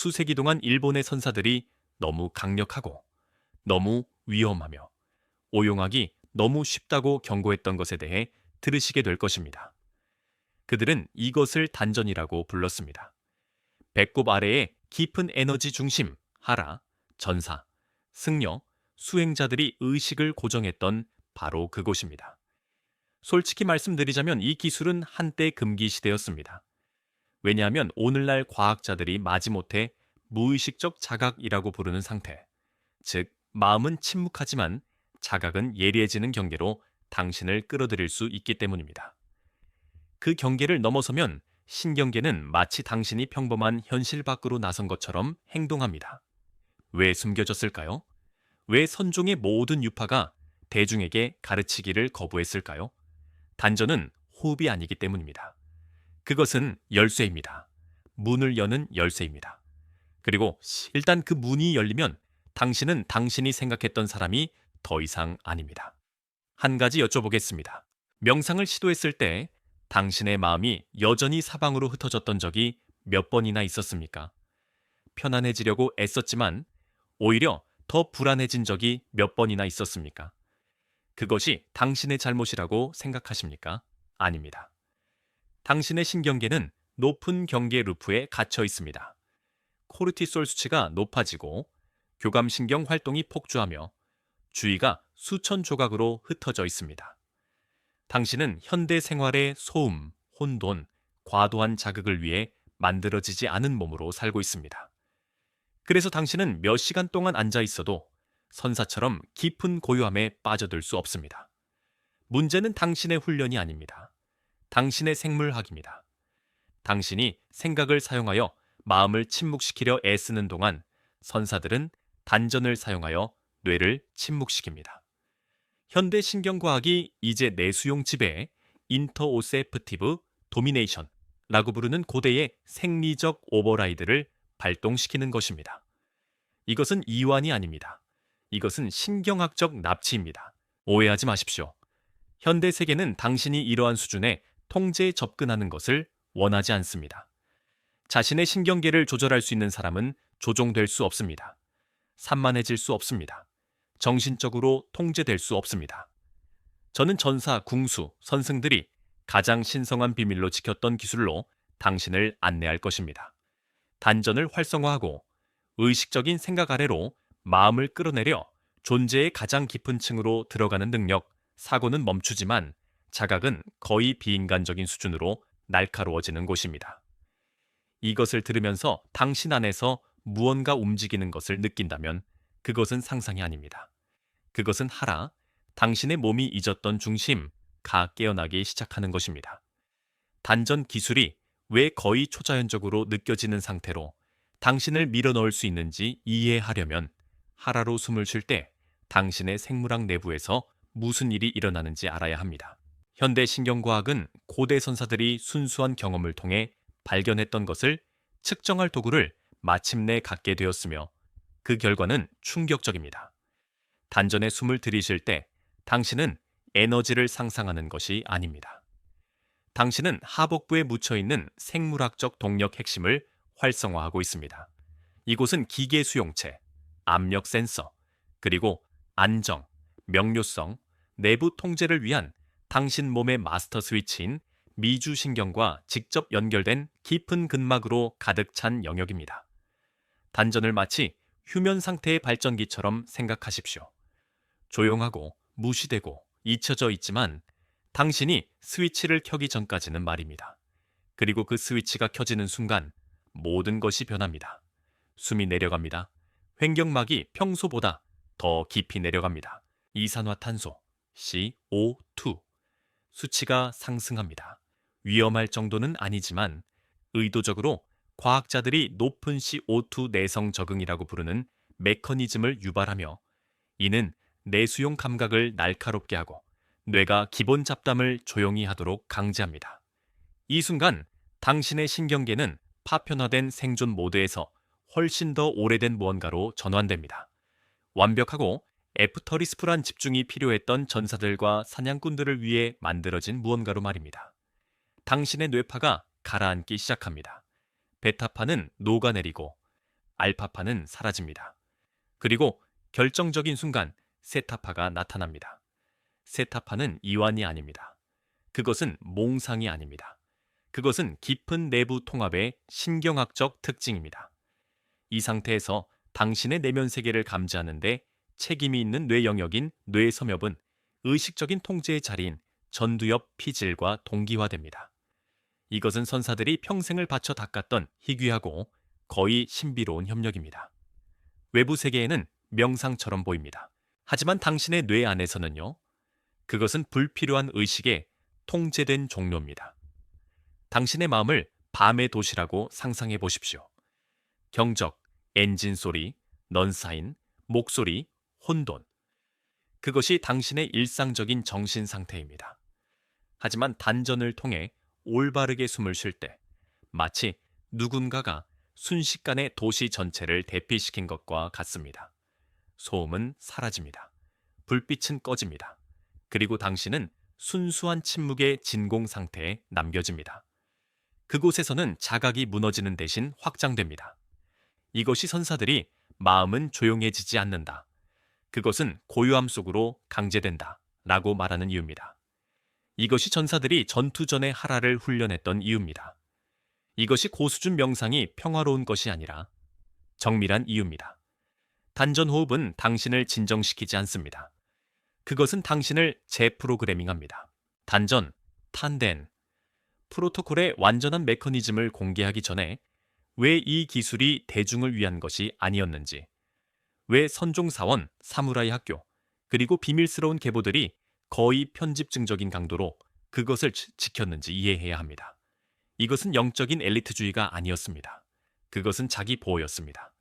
수세기 동안 일본의 선사들이 너무 강력하고 너무 위험하며 오용하기 너무 쉽다고 경고했던 것에 대해 들으시게 될 것입니다. 그들은 이것을 단전이라고 불렀습니다. 배꼽 아래에 깊은 에너지 중심, 하라, 전사, 승려, 수행자들이 의식을 고정했던 바로 그곳입니다. 솔직히 말씀드리자면 이 기술은 한때 금기시되었습니다. 왜냐하면 오늘날 과학자들이 마지못해 무의식적 자각이라고 부르는 상태, 즉 마음은 침묵하지만 자각은 예리해지는 경계로 당신을 끌어들일 수 있기 때문입니다. 그 경계를 넘어서면 신경계는 마치 당신이 평범한 현실 밖으로 나선 것처럼 행동합니다. 왜 숨겨졌을까요? 왜 선종의 모든 유파가 대중에게 가르치기를 거부했을까요? 단전은 호흡이 아니기 때문입니다. 그것은 열쇠입니다. 문을 여는 열쇠입니다. 그리고 일단 그 문이 열리면 당신은 당신이 생각했던 사람이 더 이상 아닙니다. 한 가지 여쭤보겠습니다. 명상을 시도했을 때 당신의 마음이 여전히 사방으로 흩어졌던 적이 몇 번이나 있었습니까? 편안해지려고 애썼지만 오히려 더 불안해진 적이 몇 번이나 있었습니까? 그것이 당신의 잘못이라고 생각하십니까? 아닙니다. 당신의 신경계는 높은 경계 루프에 갇혀 있습니다. 코르티솔 수치가 높아지고 교감신경 활동이 폭주하며 주의가 수천 조각으로 흩어져 있습니다. 당신은 현대 생활의 소음, 혼돈, 과도한 자극을 위해 만들어지지 않은 몸으로 살고 있습니다. 그래서 당신은 몇 시간 동안 앉아 있어도 선사처럼 깊은 고요함에 빠져들 수 없습니다. 문제는 당신의 훈련이 아닙니다. 당신의 생물학입니다. 당신이 생각을 사용하여 마음을 침묵시키려 애쓰는 동안 선사들은 단전을 사용하여 뇌를 침묵시킵니다. 현대 신경과학이 이제 내수용 지배에 인터오세프티브 도미네이션라고 부르는 고대의 생리적 오버라이드를 발동시키는 것입니다. 이것은 이완이 아닙니다. 이것은 신경학적 납치입니다. 오해하지 마십시오. 현대 세계는 당신이 이러한 수준의 통제에 접근하는 것을 원하지 않습니다. 자신의 신경계를 조절할 수 있는 사람은 조종될 수 없습니다. 산만해질 수 없습니다. 정신적으로 통제될 수 없습니다. 저는 전사, 궁수, 선승들이 가장 신성한 비밀로 지켰던 기술로 당신을 안내할 것입니다. 단전을 활성화하고 의식적인 생각 아래로 마음을 끌어내려 존재의 가장 깊은 층으로 들어가는 능력, 사고는 멈추지만 자각은 거의 비인간적인 수준으로 날카로워지는 곳입니다. 이것을 들으면서 당신 안에서 무언가 움직이는 것을 느낀다면 그것은 상상이 아닙니다. 그것은 하라, 당신의 몸이 잊었던 중심, 가 깨어나기 시작하는 것입니다. 단전 기술이 왜 거의 초자연적으로 느껴지는 상태로 당신을 밀어넣을 수 있는지 이해하려면 하라로 숨을 쉴 때 당신의 생물학 내부에서 무슨 일이 일어나는지 알아야 합니다. 현대 신경과학은 고대 선사들이 순수한 경험을 통해 발견했던 것을 측정할 도구를 마침내 갖게 되었으며 그 결과는 충격적입니다. 단전에 숨을 들이쉴 때 당신은 에너지를 상상하는 것이 아닙니다. 당신은 하복부에 묻혀있는 생물학적 동력 핵심을 활성화하고 있습니다. 이곳은 기계 수용체, 압력 센서, 그리고 안정, 명료성, 내부 통제를 위한 당신 몸의 마스터 스위치인 미주신경과 직접 연결된 깊은 근막으로 가득 찬 영역입니다. 단전을 마치 휴면 상태의 발전기처럼 생각하십시오. 조용하고 무시되고 잊혀져 있지만 당신이 스위치를 켜기 전까지는 말입니다. 그리고 그 스위치가 켜지는 순간 모든 것이 변합니다. 숨이 내려갑니다. 횡격막이 평소보다 더 깊이 내려갑니다. 이산화탄소, CO2 수치가 상승합니다. 위험할 정도는 아니지만 의도적으로 과학자들이 높은 CO2 내성 적응이라고 부르는 메커니즘을 유발하며 이는 내수용 감각을 날카롭게 하고 뇌가 기본 잡담을 조용히 하도록 강제합니다. 이 순간 당신의 신경계는 파편화된 생존 모드에서 훨씬 더 오래된 무언가로 전환됩니다. 완벽하고 애프터리스프란 집중이 필요했던 전사들과 사냥꾼들을 위해 만들어진 무언가로 말입니다. 당신의 뇌파가 가라앉기 시작합니다. 베타파는 녹아내리고 알파파는 사라집니다. 그리고 결정적인 순간 세타파가 나타납니다. 세타파는 이완이 아닙니다. 그것은 몽상이 아닙니다. 그것은 깊은 내부 통합의 신경학적 특징입니다. 이 상태에서 당신의 내면 세계를 감지하는데 책임이 있는 뇌 영역인 뇌섬엽은 의식적인 통제의 자리인 전두엽 피질과 동기화됩니다. 이것은 선사들이 평생을 바쳐 닦았던 희귀하고 거의 신비로운 협력입니다. 외부 세계에는 명상처럼 보입니다. 하지만 당신의 뇌 안에서는요, 그것은 불필요한 의식의 통제된 종료입니다. 당신의 마음을 밤의 도시라고 상상해 보십시오. 경적, 엔진 소리, 넌사인, 목소리, 혼돈. 그것이 당신의 일상적인 정신 상태입니다. 하지만 단전을 통해 올바르게 숨을 쉴 때 마치 누군가가 순식간에 도시 전체를 대피시킨 것과 같습니다. 소음은 사라집니다. 불빛은 꺼집니다. 그리고 당신은 순수한 침묵의 진공 상태에 남겨집니다. 그곳에서는 자각이 무너지는 대신 확장됩니다. 이것이 선사들이 마음은 조용해지지 않는다. 그것은 고요함 속으로 강제된다. 라고 말하는 이유입니다. 이것이 전사들이 전투 전에 하라를 훈련했던 이유입니다. 이것이 고수준 명상이 평화로운 것이 아니라 정밀한 이유입니다. 단전 호흡은 당신을 진정시키지 않습니다. 그것은 당신을 재프로그래밍합니다. 단전, 탄덴, 프로토콜의 완전한 메커니즘을 공개하기 전에 왜 이 기술이 대중을 위한 것이 아니었는지, 왜 선종사원, 사무라이 학교, 그리고 비밀스러운 계보들이 거의 편집증적인 강도로 그것을 지켰는지 이해해야 합니다. 이것은 영적인 엘리트주의가 아니었습니다. 그것은 자기 보호였습니다.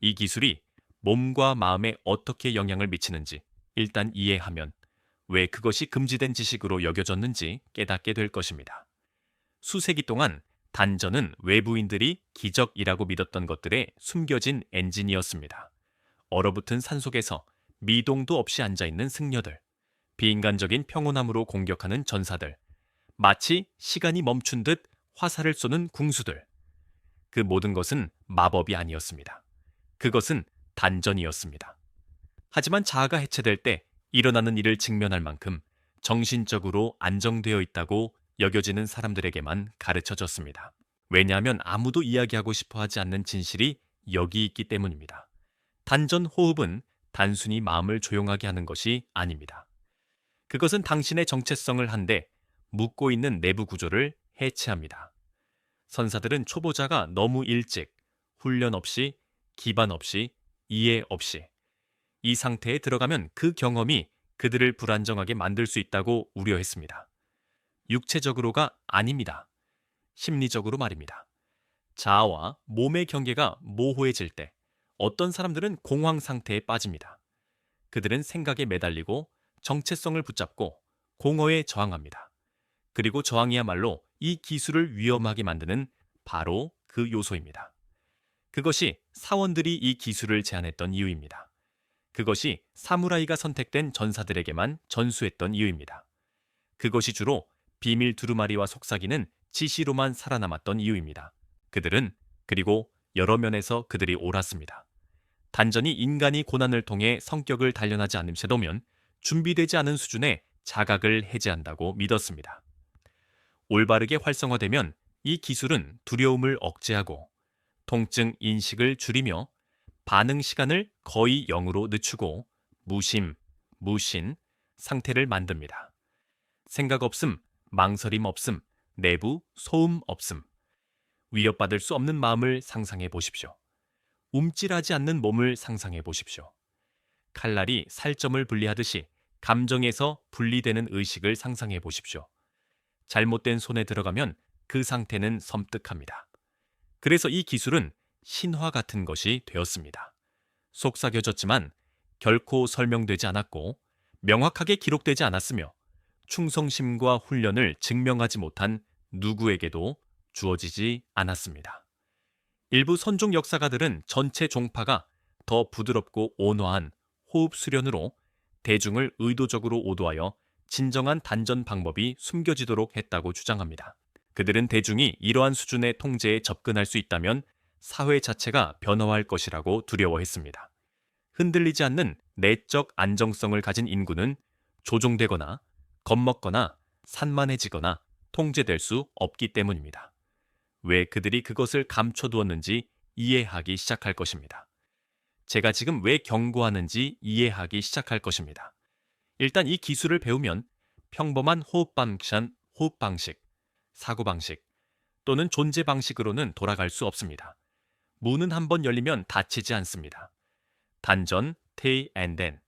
이 기술이 몸과 마음에 어떻게 영향을 미치는지 일단 이해하면 왜 그것이 금지된 지식으로 여겨졌는지 깨닫게 될 것입니다. 수세기 동안 단전은 외부인들이 기적이라고 믿었던 것들의 숨겨진 엔진이었습니다. 얼어붙은 산속에서 미동도 없이 앉아있는 승려들, 비인간적인 평온함으로 공격하는 전사들, 마치 시간이 멈춘 듯 화살을 쏘는 궁수들. 그 모든 것은 마법이 아니었습니다. 그것은 단전이었습니다. 하지만 자아가 해체될 때 일어나는 일을 직면할 만큼 정신적으로 안정되어 있다고 여겨지는 사람들에게만 가르쳐졌습니다. 왜냐하면 아무도 이야기하고 싶어 하지 않는 진실이 여기 있기 때문입니다. 단전 호흡은 단순히 마음을 조용하게 하는 것이 아닙니다. 그것은 당신의 정체성을 한데 묻고 있는 내부 구조를 해체합니다. 선사들은 초보자가 너무 일찍, 훈련 없이, 기반 없이, 이해 없이 이 상태에 들어가면 그 경험이 그들을 불안정하게 만들 수 있다고 우려했습니다. 육체적으로가 아닙니다. 심리적으로 말입니다. 자아와 몸의 경계가 모호해질 때 어떤 사람들은 공황 상태에 빠집니다. 그들은 생각에 매달리고 정체성을 붙잡고 공허에 저항합니다. 그리고 저항이야말로 이 기술을 위험하게 만드는 바로 그 요소입니다. 그것이 사원들이 이 기술을 제안했던 이유입니다. 그것이 사무라이가 선택된 전사들에게만 전수했던 이유입니다. 그것이 주로 비밀 두루마리와 속삭이는 지시로만 살아남았던 이유입니다. 그들은 그리고 여러 면에서 그들이 옳았습니다. 단전이 인간이 고난을 통해 성격을 단련하지 않음새도면 준비되지 않은 수준의 자각을 해제한다고 믿었습니다. 올바르게 활성화되면 이 기술은 두려움을 억제하고 통증 인식을 줄이며 반응 시간을 거의 0으로 늦추고 무심, 무신 상태를 만듭니다. 생각 없음, 망설임 없음, 내부 소음 없음. 위협받을 수 없는 마음을 상상해 보십시오. 움찔하지 않는 몸을 상상해 보십시오. 칼날이 살점을 분리하듯이 감정에서 분리되는 의식을 상상해 보십시오. 잘못된 손에 들어가면 그 상태는 섬뜩합니다. 그래서 이 기술은 신화 같은 것이 되었습니다. 속삭여졌지만 결코 설명되지 않았고 명확하게 기록되지 않았으며 충성심과 훈련을 증명하지 못한 누구에게도 주어지지 않았습니다. 일부 선종 역사가들은 전체 종파가 더 부드럽고 온화한 호흡 수련으로 대중을 의도적으로 오도하여 진정한 단전 방법이 숨겨지도록 했다고 주장합니다. 그들은 대중이 이러한 수준의 통제에 접근할 수 있다면 사회 자체가 변화할 것이라고 두려워했습니다. 흔들리지 않는 내적 안정성을 가진 인구는 조종되거나 겁먹거나 산만해지거나 통제될 수 없기 때문입니다. 왜 그들이 그것을 감춰두었는지 이해하기 시작할 것입니다. 제가 지금 왜 경고하는지 이해하기 시작할 것입니다. 일단 이 기술을 배우면 평범한 호흡방식, 사고방식 또는 존재 방식으로는 돌아갈 수 없습니다. 문은 한번 열리면 닫히지 않습니다. 단전, 테이, 앤덴.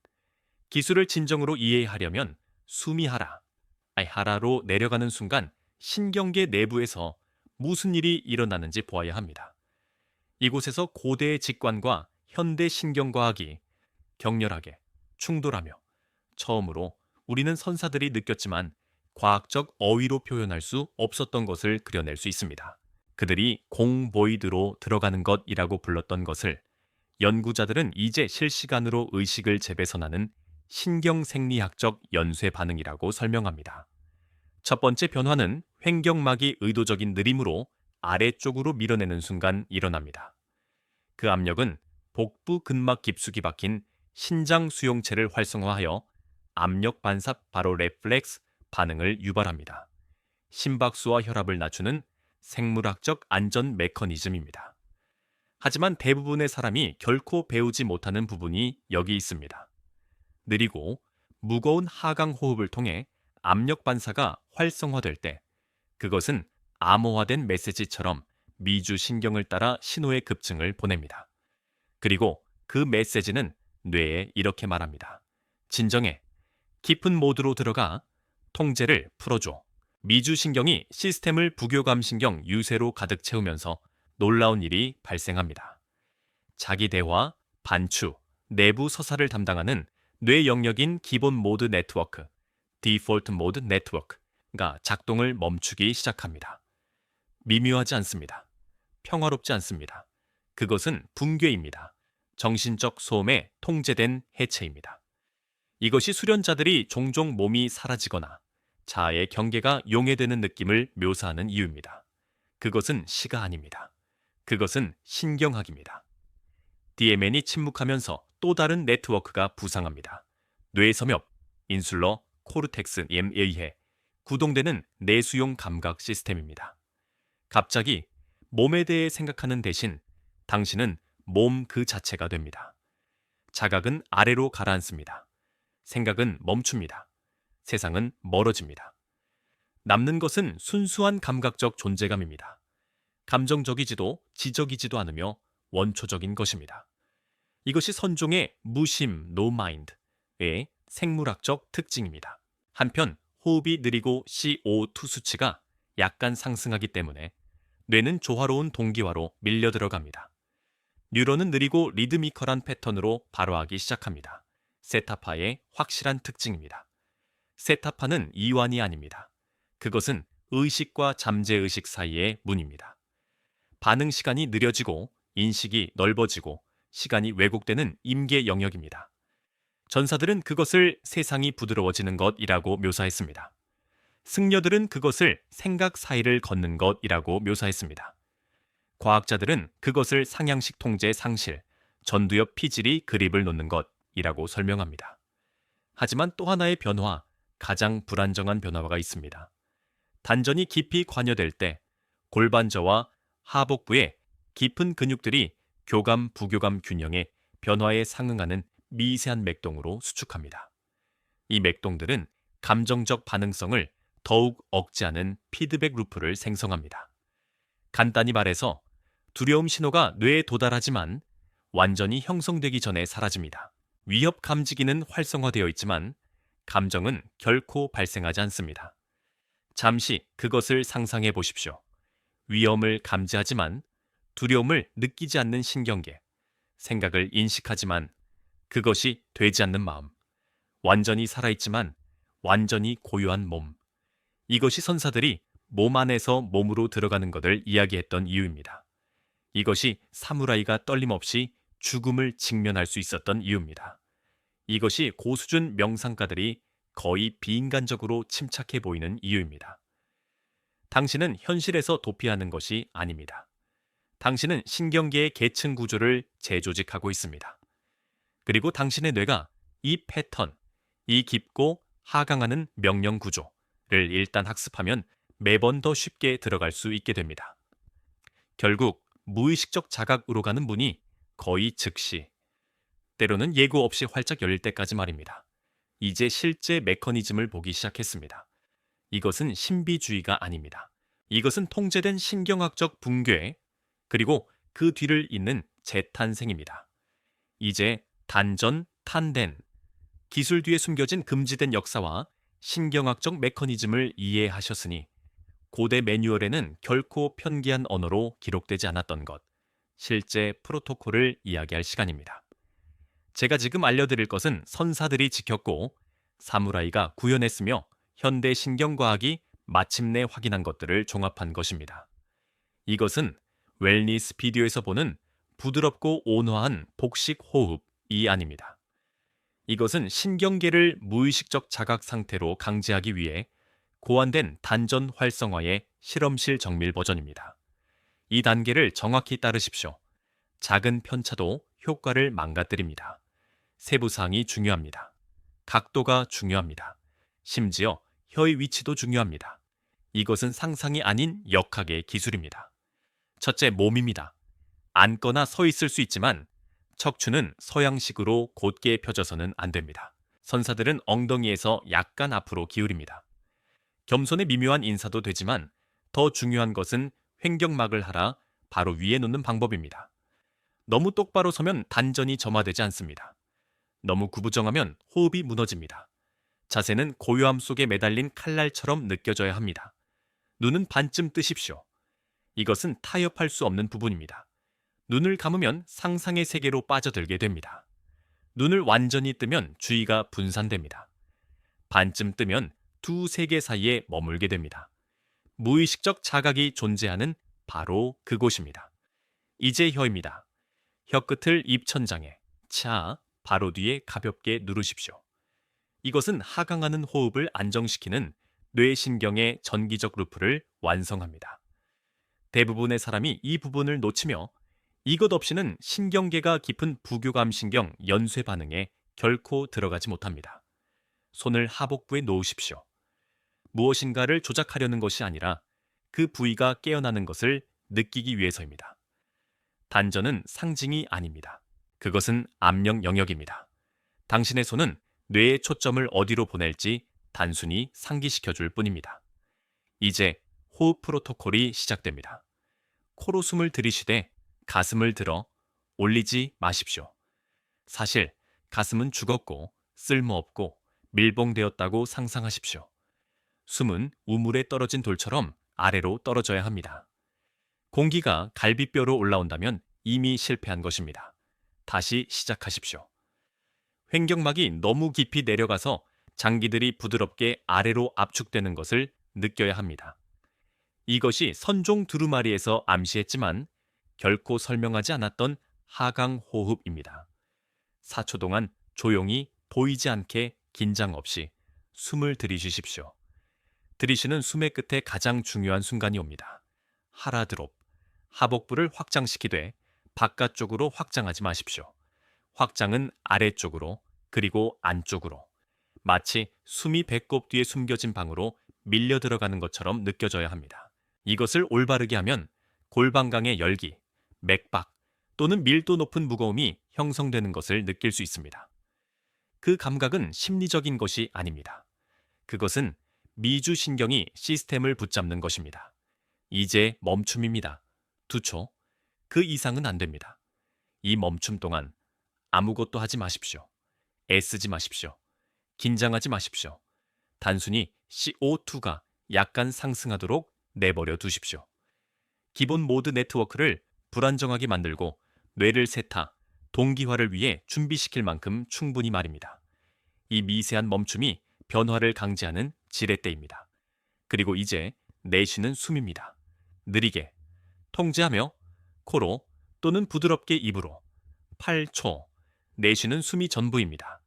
기술을 진정으로 이해하려면 숨이 하라로 내려가는 순간 신경계 내부에서 무슨 일이 일어나는지 보아야 합니다. 이곳에서 고대의 직관과 현대 신경과학이 격렬하게 충돌하며 처음으로 우리는 선사들이 느꼈지만 과학적 어휘로 표현할 수 없었던 것을 그려낼 수 있습니다. 그들이 공보이드로 들어가는 것이라고 불렀던 것을 연구자들은 이제 실시간으로 의식을 재배선하는 신경생리학적 연쇄 반응이라고 설명합니다. 첫 번째 변화는 횡격막이 의도적인 느림으로 아래쪽으로 밀어내는 순간 일어납니다. 그 압력은 복부 근막 깊숙이 박힌 신장 수용체를 활성화하여 압력 반삽 바로 레플렉스 반응을 유발합니다. 심박수와 혈압을 낮추는 생물학적 안전 메커니즘입니다. 하지만 대부분의 사람이 결코 배우지 못하는 부분이 여기 있습니다. 느리고 무거운 하강 호흡을 통해 압력 반사가 활성화될 때 그것은 암호화된 메시지처럼 미주 신경을 따라 신호의 급증을 보냅니다. 그리고 그 메시지는 뇌에 이렇게 말합니다. 진정해. 깊은 모드로 들어가. 통제를 풀어줘. 미주신경이 시스템을 부교감신경 유세로 가득 채우면서 놀라운 일이 발생합니다. 자기 대화, 반추, 내부 서사를 담당하는 뇌 영역인 기본 모드 네트워크, 디폴트 모드 네트워크가 작동을 멈추기 시작합니다. 미묘하지 않습니다. 평화롭지 않습니다. 그것은 붕괴입니다. 정신적 소음에 통제된 해체입니다. 이것이 수련자들이 종종 몸이 사라지거나 자아의 경계가 용해되는 느낌을 묘사하는 이유입니다. 그것은 시가 아닙니다. 그것은 신경학입니다. DMN이 침묵하면서 또 다른 네트워크가 부상합니다. 뇌섬엽, 인슐러 코르텍스에 의해 구동되는 내수용 감각 시스템입니다. 갑자기 몸에 대해 생각하는 대신 당신은 몸 그 자체가 됩니다. 자각은 아래로 가라앉습니다. 생각은 멈춥니다. 세상은 멀어집니다. 남는 것은 순수한 감각적 존재감입니다. 감정적이지도 지적이지도 않으며 원초적인 것입니다. 이것이 선종의 무심, no mind의 생물학적 특징입니다. 한편 호흡이 느리고 CO2 수치가 약간 상승하기 때문에 뇌는 조화로운 동기화로 밀려 들어갑니다. 뉴런은 느리고 리드미컬한 패턴으로 발화하기 시작합니다. 세타파의 확실한 특징입니다. 세타파는 이완이 아닙니다. 그것은 의식과 잠재의식 사이의 문입니다. 반응 시간이 느려지고 인식이 넓어지고 시간이 왜곡되는 임계 영역입니다. 전사들은 그것을 세상이 부드러워지는 것이라고 묘사했습니다. 승려들은 그것을 생각 사이를 걷는 것이라고 묘사했습니다. 과학자들은 그것을 상향식 통제 상실, 전두엽 피질이 그립을 놓는 것이라고 설명합니다. 하지만 또 하나의 변화, 가장 불안정한 변화가 있습니다. 단전이 깊이 관여될 때 골반저와 하복부의 깊은 근육들이 교감, 부교감 균형의 변화에 상응하는 미세한 맥동으로 수축합니다. 이 맥동들은 감정적 반응성을 더욱 억제하는 피드백 루프를 생성합니다. 간단히 말해서 두려움 신호가 뇌에 도달하지만 완전히 형성되기 전에 사라집니다. 위협 감지기는 활성화되어 있지만 감정은 결코 발생하지 않습니다. 잠시 그것을 상상해 보십시오. 위험을 감지하지만 두려움을 느끼지 않는 신경계, 생각을 인식하지만 그것이 되지 않는 마음, 완전히 살아있지만 완전히 고요한 몸. 이것이 선사들이 몸 안에서 몸으로 들어가는 것을 이야기했던 이유입니다. 이것이 사무라이가 떨림없이 죽음을 직면할 수 있었던 이유입니다. 이것이 고수준 명상가들이 거의 비인간적으로 침착해 보이는 이유입니다. 당신은 현실에서 도피하는 것이 아닙니다. 당신은 신경계의 계층 구조를 재조직하고 있습니다. 그리고 당신의 뇌가 이 패턴, 이 깊고 하강하는 명령 구조를 일단 학습하면 매번 더 쉽게 들어갈 수 있게 됩니다. 결국 무의식적 자각으로 가는 문이 거의 즉시, 때로는 예고 없이 활짝 열릴 때까지 말입니다. 이제 실제 메커니즘을 보기 시작했습니다. 이것은 신비주의가 아닙니다. 이것은 통제된 신경학적 붕괴, 그리고 그 뒤를 잇는 재탄생입니다. 이제 단전, 탄된, 기술 뒤에 숨겨진 금지된 역사와 신경학적 메커니즘을 이해하셨으니 고대 매뉴얼에는 결코 편기한 언어로 기록되지 않았던 것, 실제 프로토콜을 이야기할 시간입니다. 제가 지금 알려드릴 것은 선사들이 지켰고 사무라이가 구현했으며 현대 신경과학이 마침내 확인한 것들을 종합한 것입니다. 이것은 웰니스 비디오에서 보는 부드럽고 온화한 복식 호흡이 아닙니다. 이것은 신경계를 무의식적 자각 상태로 강제하기 위해 고안된 단전 활성화의 실험실 정밀 버전입니다. 이 단계를 정확히 따르십시오. 작은 편차도 효과를 망가뜨립니다. 세부사항이 중요합니다. 각도가 중요합니다. 심지어 혀의 위치도 중요합니다. 이것은 상상이 아닌 역학의 기술입니다. 첫째, 몸입니다. 앉거나 서 있을 수 있지만 척추는 서양식으로 곧게 펴져서는 안 됩니다. 선사들은 엉덩이에서 약간 앞으로 기울입니다. 겸손의 미묘한 인사도 되지만 더 중요한 것은 횡격막을 하라 바로 위에 놓는 방법입니다. 너무 똑바로 서면 단전이 점화되지 않습니다. 너무 구부정하면 호흡이 무너집니다. 자세는 고요함 속에 매달린 칼날처럼 느껴져야 합니다. 눈은 반쯤 뜨십시오. 이것은 타협할 수 없는 부분입니다. 눈을 감으면 상상의 세계로 빠져들게 됩니다. 눈을 완전히 뜨면 주의가 분산됩니다. 반쯤 뜨면 두 세계 사이에 머물게 됩니다. 무의식적 자각이 존재하는 바로 그곳입니다. 이제 혀입니다. 혀끝을 입천장에, 바로 뒤에 가볍게 누르십시오. 이것은 하강하는 호흡을 안정시키는 뇌신경의 전기적 루프를 완성합니다. 대부분의 사람이 이 부분을 놓치며 이것 없이는 신경계가 깊은 부교감 신경 연쇄 반응에 결코 들어가지 못합니다. 손을 하복부에 놓으십시오. 무엇인가를 조작하려는 것이 아니라 그 부위가 깨어나는 것을 느끼기 위해서입니다. 단전은 상징이 아닙니다. 그것은 압력 영역입니다. 당신의 손은 뇌의 초점을 어디로 보낼지 단순히 상기시켜 줄 뿐입니다. 이제 호흡 프로토콜이 시작됩니다. 코로 숨을 들이쉬되 가슴을 들어 올리지 마십시오. 사실 가슴은 죽었고 쓸모없고 밀봉되었다고 상상하십시오. 숨은 우물에 떨어진 돌처럼 아래로 떨어져야 합니다. 공기가 갈비뼈로 올라온다면 이미 실패한 것입니다. 다시 시작하십시오. 횡격막이 너무 깊이 내려가서 장기들이 부드럽게 아래로 압축되는 것을 느껴야 합니다. 이것이 선종 두루마리에서 암시했지만 결코 설명하지 않았던 하강 호흡입니다. 4초 동안 조용히 보이지 않게 긴장 없이 숨을 들이쉬십시오. 들이쉬는 숨의 끝에 가장 중요한 순간이 옵니다. 하라드롭, 하복부를 확장시키되 바깥쪽으로 확장하지 마십시오. 확장은 아래쪽으로 그리고 안쪽으로 마치 숨이 배꼽 뒤에 숨겨진 방으로 밀려 들어가는 것처럼 느껴져야 합니다. 이것을 올바르게 하면 골반강의 열기, 맥박 또는 밀도 높은 무거움이 형성되는 것을 느낄 수 있습니다. 그 감각은 심리적인 것이 아닙니다. 그것은 미주신경이 시스템을 붙잡는 것입니다. 이제 멈춤입니다. 2초. 그 이상은 안 됩니다. 이 멈춤 동안 아무것도 하지 마십시오. 애쓰지 마십시오. 긴장하지 마십시오. 단순히 CO2가 약간 상승하도록 내버려 두십시오. 기본 모드 네트워크를 불안정하게 만들고 뇌를 세타, 동기화를 위해 준비시킬 만큼 충분히 말입니다. 이 미세한 멈춤이 변화를 강제하는 지렛대입니다. 그리고 이제 내쉬는 숨입니다. 느리게, 통제하며 코로 또는 부드럽게 입으로 8초, 내쉬는 숨이 전부입니다.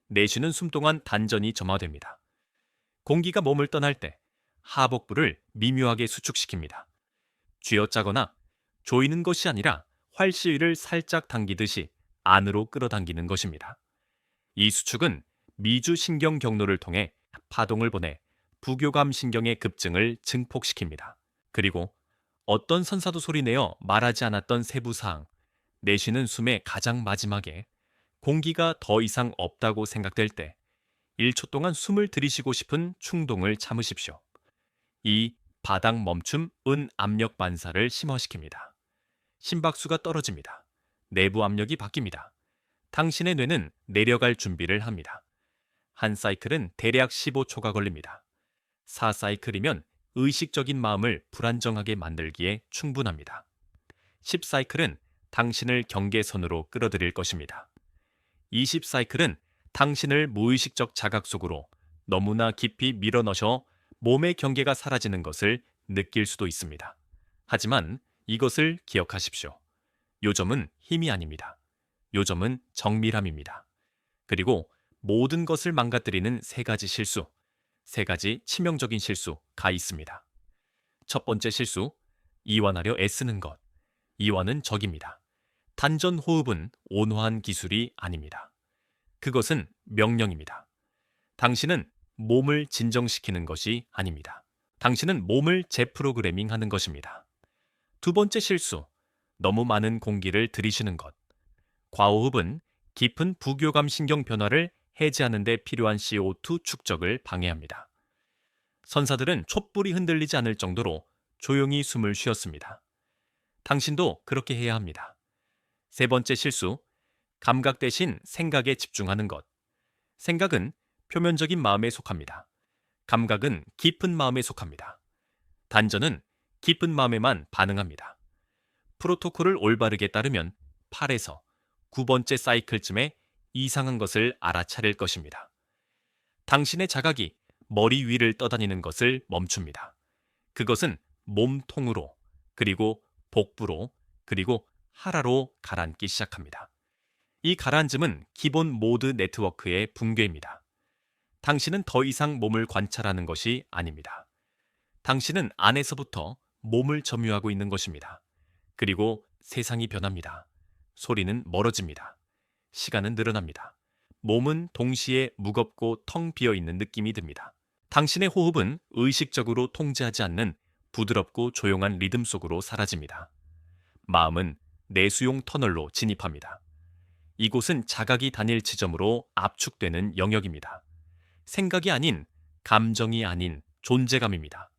내쉬는 숨 동안 단전이 점화됩니다. 공기가 몸을 떠날 때 하복부를 미묘하게 수축시킵니다. 쥐어짜거나 조이는 것이 아니라 활시위를 살짝 당기듯이 안으로 끌어당기는 것입니다. 이 수축은 미주 신경 경로를 통해 파동을 보내 부교감 신경의 급증을 증폭시킵니다. 그리고 어떤 선사도 소리내어 말하지 않았던 세부 사항, 내쉬는 숨의 가장 마지막에 공기가 더 이상 없다고 생각될 때 1초 동안 숨을 들이쉬고 싶은 충동을 참으십시오. 이 바닥 멈춤 압력 반사를 심화시킵니다. 심박수가 떨어집니다. 내부 압력이 바뀝니다. 당신의 뇌는 내려갈 준비를 합니다. 한 사이클은 대략 15초가 걸립니다. 4사이클이면 의식적인 마음을 불안정하게 만들기에 충분합니다. 10사이클은 당신을 경계선으로 끌어들일 것입니다. 20사이클은 당신을 무의식적 자각 속으로 너무나 깊이 밀어넣으셔 몸의 경계가 사라지는 것을 느낄 수도 있습니다. 하지만 이것을 기억하십시오. 요점은 힘이 아닙니다. 요점은 정밀함입니다. 그리고 모든 것을 망가뜨리는 세 가지 실수, 세 가지 치명적인 실수가 있습니다. 첫 번째 실수, 이완하려 애쓰는 것. 이완은 적입니다. 단전 호흡은 온화한 기술이 아닙니다. 그것은 명령입니다. 당신은 몸을 진정시키는 것이 아닙니다. 당신은 몸을 재프로그래밍 하는 것입니다. 두 번째 실수, 너무 많은 공기를 들이쉬는 것. 과호흡은 깊은 부교감 신경 변화를 해제하는 데 필요한 CO2 축적을 방해합니다. 선사들은 촛불이 흔들리지 않을 정도로 조용히 숨을 쉬었습니다. 당신도 그렇게 해야 합니다. 세 번째 실수, 감각 대신 생각에 집중하는 것. 생각은 표면적인 마음에 속합니다. 감각은 깊은 마음에 속합니다. 단전은 깊은 마음에만 반응합니다. 프로토콜을 올바르게 따르면 8에서 9번째 사이클쯤에 이상한 것을 알아차릴 것입니다. 당신의 자각이 머리 위를 떠다니는 것을 멈춥니다. 그것은 몸통으로, 그리고 복부로, 그리고 하라로 가라앉기 시작합니다. 이 가라앉음은 기본 모드 네트워크의 붕괴입니다. 당신은 더 이상 몸을 관찰하는 것이 아닙니다. 당신은 안에서부터 몸을 점유하고 있는 것입니다. 그리고 세상이 변합니다. 소리는 멀어집니다. 시간은 늘어납니다. 몸은 동시에 무겁고 텅 비어있는 느낌이 듭니다. 당신의 호흡은 의식적으로 통제하지 않는 부드럽고 조용한 리듬 속으로 사라집니다. 마음은 내수용 터널로 진입합니다. 이곳은 자각이 단일 지점으로 압축되는 영역입니다. 생각이 아닌, 감정이 아닌 존재감입니다.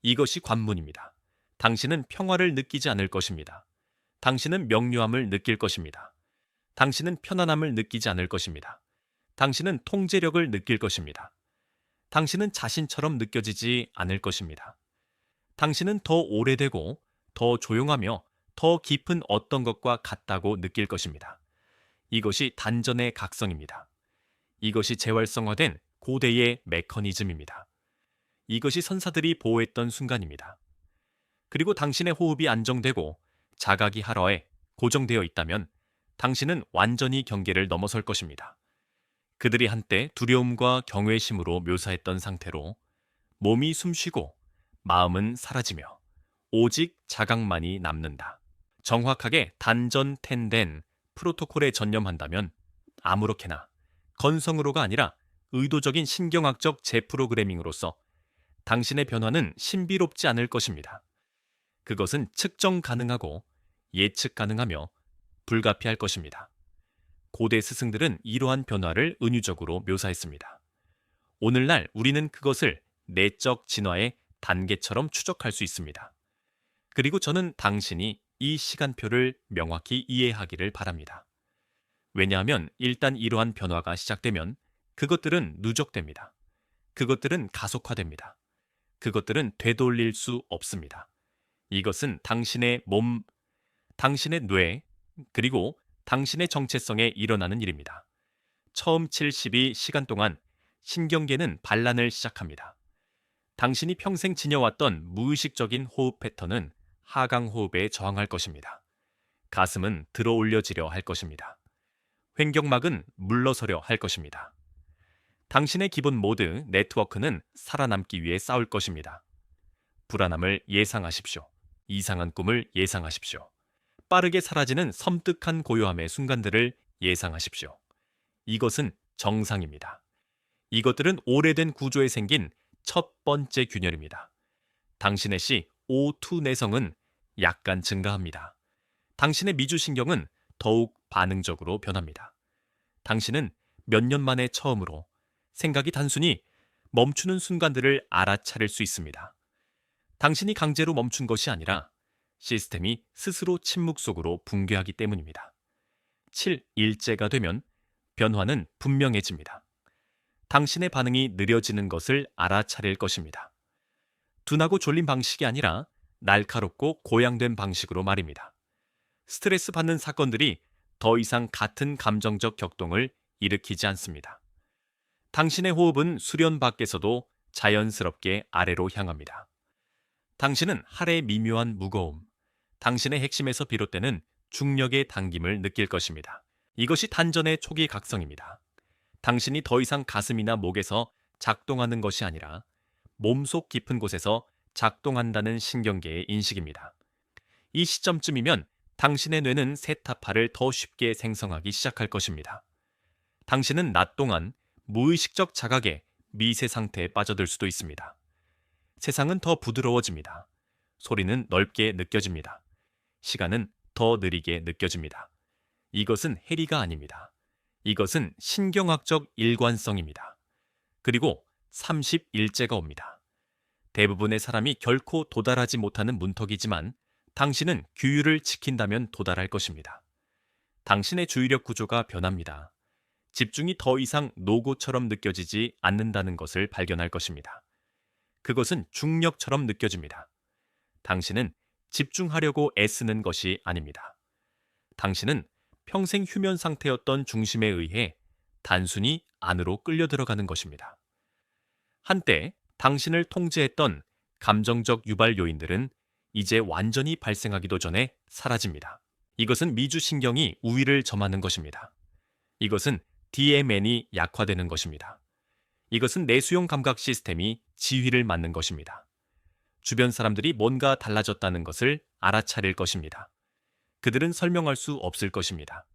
이것이 관문입니다. 당신은 평화를 느끼지 않을 것입니다. 당신은 명료함을 느낄 것입니다. 당신은 편안함을 느끼지 않을 것입니다. 당신은 통제력을 느낄 것입니다. 당신은 자신처럼 느껴지지 않을 것입니다. 당신은 더 오래되고 더 조용하며 더 깊은 어떤 것과 같다고 느낄 것입니다. 이것이 단전의 각성입니다. 이것이 재활성화된 고대의 메커니즘입니다. 이것이 선사들이 보호했던 순간입니다. 그리고 당신의 호흡이 안정되고 자각이 하러에 고정되어 있다면 당신은 완전히 경계를 넘어설 것입니다. 그들이 한때 두려움과 경외심으로 묘사했던 상태로 몸이 숨쉬고 마음은 사라지며 오직 자각만이 남는다. 정확하게 단전텐된 프로토콜에 전념한다면 아무렇게나 건성으로가 아니라 의도적인 신경학적 재프로그래밍으로서 당신의 변화는 신비롭지 않을 것입니다. 그것은 측정 가능하고 예측 가능하며 불가피할 것입니다. 고대 스승들은 이러한 변화를 은유적으로 묘사했습니다. 오늘날 우리는 그것을 내적 진화의 단계처럼 추적할 수 있습니다. 그리고 저는 당신이 이 시간표를 명확히 이해하기를 바랍니다. 왜냐하면 일단 이러한 변화가 시작되면 그것들은 누적됩니다. 그것들은 가속화됩니다. 그것들은 되돌릴 수 없습니다. 이것은 당신의 몸, 당신의 뇌, 그리고 당신의 정체성에 일어나는 일입니다. 처음 72시간 동안 신경계는 반란을 시작합니다. 당신이 평생 지녀왔던 무의식적인 호흡 패턴은 하강 호흡에 저항할 것입니다. 가슴은 들어 올려지려 할 것입니다. 횡격막은 물러서려 할 것입니다. 당신의 기본 모드 네트워크는 살아남기 위해 싸울 것입니다. 불안함을 예상하십시오. 이상한 꿈을 예상하십시오. 빠르게 사라지는 섬뜩한 고요함의 순간들을 예상하십시오. 이것은 정상입니다. 이것들은 오래된 구조에 생긴 첫 번째 균열입니다. 당신의 시 O2 내성은 약간 증가합니다. 당신의 미주신경은 더욱 반응적으로 변합니다. 당신은 몇 년 만에 처음으로 생각이 단순히 멈추는 순간들을 알아차릴 수 있습니다. 당신이 강제로 멈춘 것이 아니라 시스템이 스스로 침묵 속으로 붕괴하기 때문입니다. 7일째가 되면 변화는 분명해집니다. 당신의 반응이 느려지는 것을 알아차릴 것입니다. 둔하고 졸린 방식이 아니라 날카롭고 고양된 방식으로 말입니다. 스트레스 받는 사건들이 더 이상 같은 감정적 격동을 일으키지 않습니다. 당신의 호흡은 수련 밖에서도 자연스럽게 아래로 향합니다. 당신은 할의 미묘한 무거움, 당신의 핵심에서 비롯되는 중력의 당김을 느낄 것입니다. 이것이 단전의 초기 각성입니다. 당신이 더 이상 가슴이나 목에서 작동하는 것이 아니라 몸속 깊은 곳에서 작동한다는 신경계의 인식입니다. 이 시점쯤이면 당신의 뇌는 세타파를 더 쉽게 생성하기 시작할 것입니다. 당신은 낮 동안 무의식적 자각의 미세 상태에 빠져들 수도 있습니다. 세상은 더 부드러워집니다. 소리는 넓게 느껴집니다. 시간은 더 느리게 느껴집니다. 이것은 해리가 아닙니다. 이것은 신경학적 일관성입니다. 그리고 30일째가 옵니다. 대부분의 사람이 결코 도달하지 못하는 문턱이지만 당신은 규율을 지킨다면 도달할 것입니다. 당신의 주의력 구조가 변합니다. 집중이 더 이상 노고처럼 느껴지지 않는다는 것을 발견할 것입니다. 그것은 중력처럼 느껴집니다. 당신은 집중하려고 애쓰는 것이 아닙니다. 당신은 평생 휴면 상태였던 중심에 의해 단순히 안으로 끌려 들어가는 것입니다. 한때 당신을 통제했던 감정적 유발 요인들은 이제 완전히 발생하기도 전에 사라집니다. 이것은 미주신경이 우위를 점하는 것입니다. 이것은 DMN이 약화되는 것입니다. 이것은 내수용 감각 시스템이 지휘를 맡는 것입니다. 주변 사람들이 뭔가 달라졌다는 것을 알아차릴 것입니다. 그들은 설명할 수 없을 것입니다.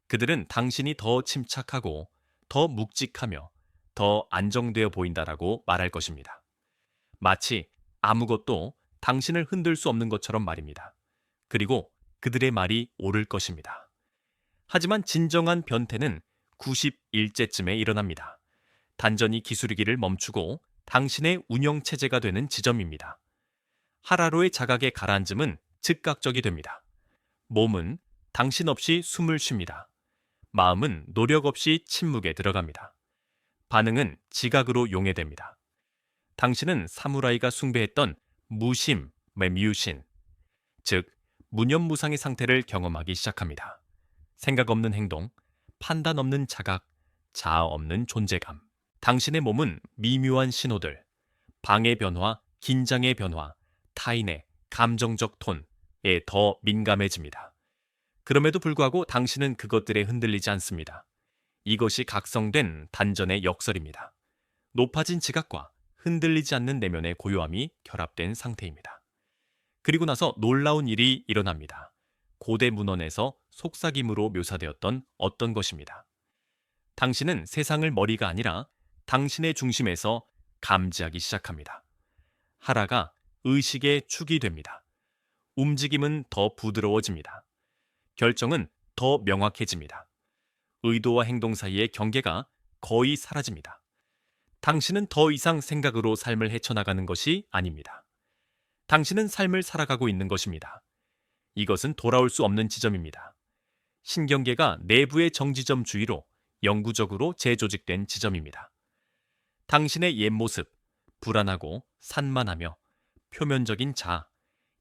그들은 당신이 더 침착하고 더 묵직하며 더 안정되어 보인다라고 말할 것입니다. 마치 아무것도 당신을 흔들 수 없는 것처럼 말입니다. 그리고 그들의 말이 옳을 것입니다. 하지만 진정한 변태는 90일째쯤에 일어납니다. 단전이 기술이기를 멈추고 당신의 운영체제가 되는 지점입니다. 하라로의 자각의 가라앉음은 즉각적이 됩니다. 몸은 당신 없이 숨을 쉽니다. 마음은 노력 없이 침묵에 들어갑니다. 반응은 지각으로 용해됩니다. 당신은 사무라이가 숭배했던 무심, 뮤신, 즉 무념무상의 상태를 경험하기 시작합니다. 생각 없는 행동, 판단 없는 자각, 자아 없는 존재감. 당신의 몸은 미묘한 신호들, 방의 변화, 긴장의 변화, 타인의 감정적 톤에 더 민감해집니다. 그럼에도 불구하고 당신은 그것들에 흔들리지 않습니다. 이것이 각성된 단전의 역설입니다. 높아진 지각과 흔들리지 않는 내면의 고요함이 결합된 상태입니다. 그리고 나서 놀라운 일이 일어납니다. 고대 문헌에서 속삭임으로 묘사되었던 어떤 것입니다. 당신은 세상을 머리가 아니라 당신의 중심에서 감지하기 시작합니다. 하라가 의식의 축이 됩니다. 움직임은 더 부드러워집니다. 결정은 더 명확해집니다. 의도와 행동 사이의 경계가 거의 사라집니다. 당신은 더 이상 생각으로 삶을 헤쳐나가는 것이 아닙니다. 당신은 삶을 살아가고 있는 것입니다. 이것은 돌아올 수 없는 지점입니다. 신경계가 내부의 정지점 주위로 영구적으로 재조직된 지점입니다. 당신의 옛 모습, 불안하고 산만하며 표면적인 자아,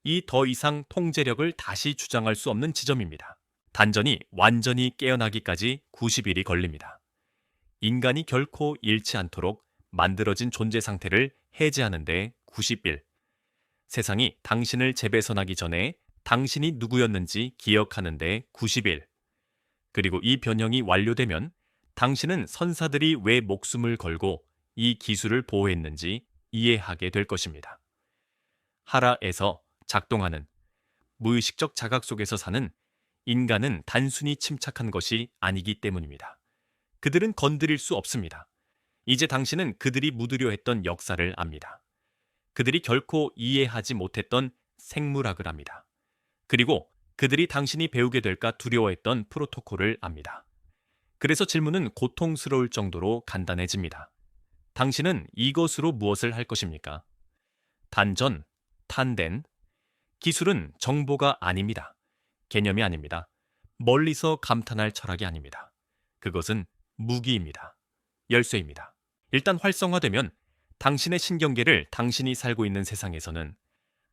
이 더 이상 통제력을 다시 주장할 수 없는 지점입니다. 단전이 완전히 깨어나기까지 90일이 걸립니다. 인간이 결코 잃지 않도록 만들어진 존재 상태를 해제하는 데 90일. 세상이 당신을 재배선하기 전에 당신이 누구였는지 기억하는 데 90일. 그리고 이 변형이 완료되면 당신은 선사들이 왜 목숨을 걸고 이 기술을 보호했는지 이해하게 될 것입니다. 하라에서 작동하는 무의식적 자각 속에서 사는 인간은 단순히 침착한 것이 아니기 때문입니다. 그들은 건드릴 수 없습니다. 이제 당신은 그들이 묻으려 했던 역사를 압니다. 그들이 결코 이해하지 못했던 생물학을 압니다. 그리고 그들이 당신이 배우게 될까 두려워했던 프로토콜을 압니다. 그래서 질문은 고통스러울 정도로 간단해집니다. 당신은 이것으로 무엇을 할 것입니까? 단전, 탄덴, 기술은 정보가 아닙니다. 개념이 아닙니다. 멀리서 감탄할 철학이 아닙니다. 그것은 무기입니다. 열쇠입니다. 일단 활성화되면 당신의 신경계를 당신이 살고 있는 세상에서는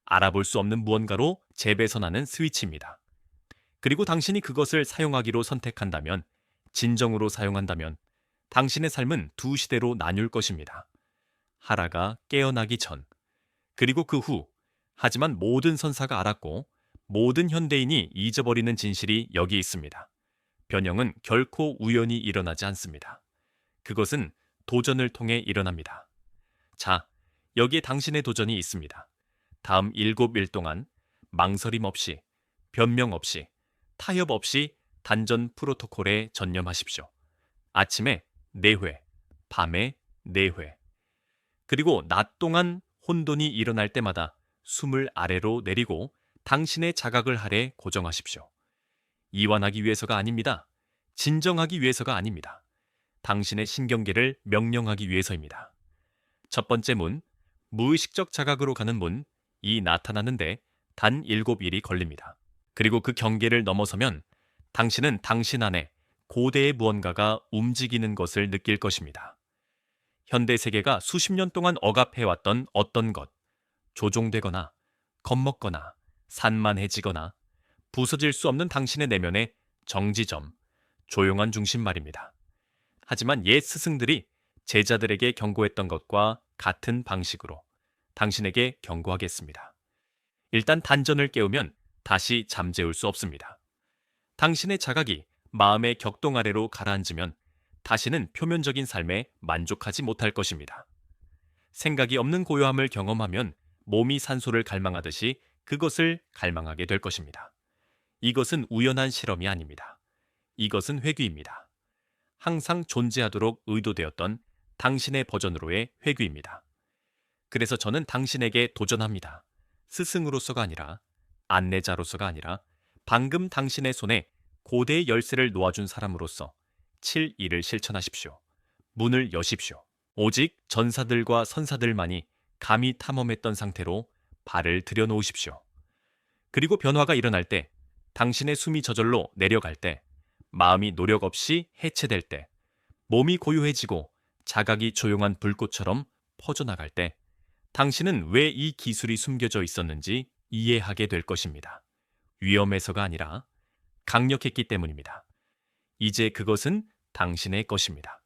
알아볼 수 없는 무언가로 재배선하는 스위치입니다. 그리고 당신이 그것을 사용하기로 선택한다면, 진정으로 사용한다면 당신의 삶은 두 시대로 나뉠 것입니다. 하라가 깨어나기 전, 그리고 그 후. 하지만 모든 선사가 알았고 모든 현대인이 잊어버리는 진실이 여기 있습니다. 변형은 결코 우연히 일어나지 않습니다. 그것은 도전을 통해 일어납니다. 자, 여기에 당신의 도전이 있습니다. 다음 7일 동안 망설임 없이, 변명 없이, 타협 없이 단전 프로토콜에 전념하십시오. 아침에 4회, 밤에 4회, 그리고 낮 동안 혼돈이 일어날 때마다 숨을 아래로 내리고 당신의 자각을 아래 고정하십시오. 이완하기 위해서가 아닙니다. 진정하기 위해서가 아닙니다. 당신의 신경계를 명령하기 위해서입니다. 첫 번째 문, 무의식적 자각으로 가는 문, 이 나타나는데 단 7일이 걸립니다. 그리고 그 경계를 넘어서면 당신은 당신 안에 고대의 무언가가 움직이는 것을 느낄 것입니다. 현대 세계가 수십 년 동안 억압해왔던 어떤 것, 조종되거나 겁먹거나 산만해지거나 부서질 수 없는 당신의 내면의 정지점, 조용한 중심 말입니다. 하지만 옛 스승들이 제자들에게 경고했던 것과 같은 방식으로 당신에게 경고하겠습니다. 일단 단전을 깨우면 다시 잠재울 수 없습니다. 당신의 자각이 마음의 격동 아래로 가라앉으면 다시는 표면적인 삶에 만족하지 못할 것입니다. 생각이 없는 고요함을 경험하면 몸이 산소를 갈망하듯이 그것을 갈망하게 될 것입니다. 이것은 우연한 실험이 아닙니다. 이것은 회귀입니다. 항상 존재하도록 의도되었던 당신의 버전으로의 회귀입니다. 그래서 저는 당신에게 도전합니다. 스승으로서가 아니라, 안내자로서가 아니라, 방금 당신의 손에 고대의 열쇠를 놓아준 사람으로서 7일을 실천하십시오. 문을 여십시오. 오직 전사들과 선사들만이 감히 탐험했던 상태로 발을 들여놓으십시오. 그리고 변화가 일어날 때, 당신의 숨이 저절로 내려갈 때, 마음이 노력 없이 해체될 때, 몸이 고요해지고 자각이 조용한 불꽃처럼 퍼져나갈 때, 당신은 왜 이 기술이 숨겨져 있었는지 이해하게 될 것입니다. 위험해서가 아니라 강력했기 때문입니다. 이제 그것은 당신의 것입니다.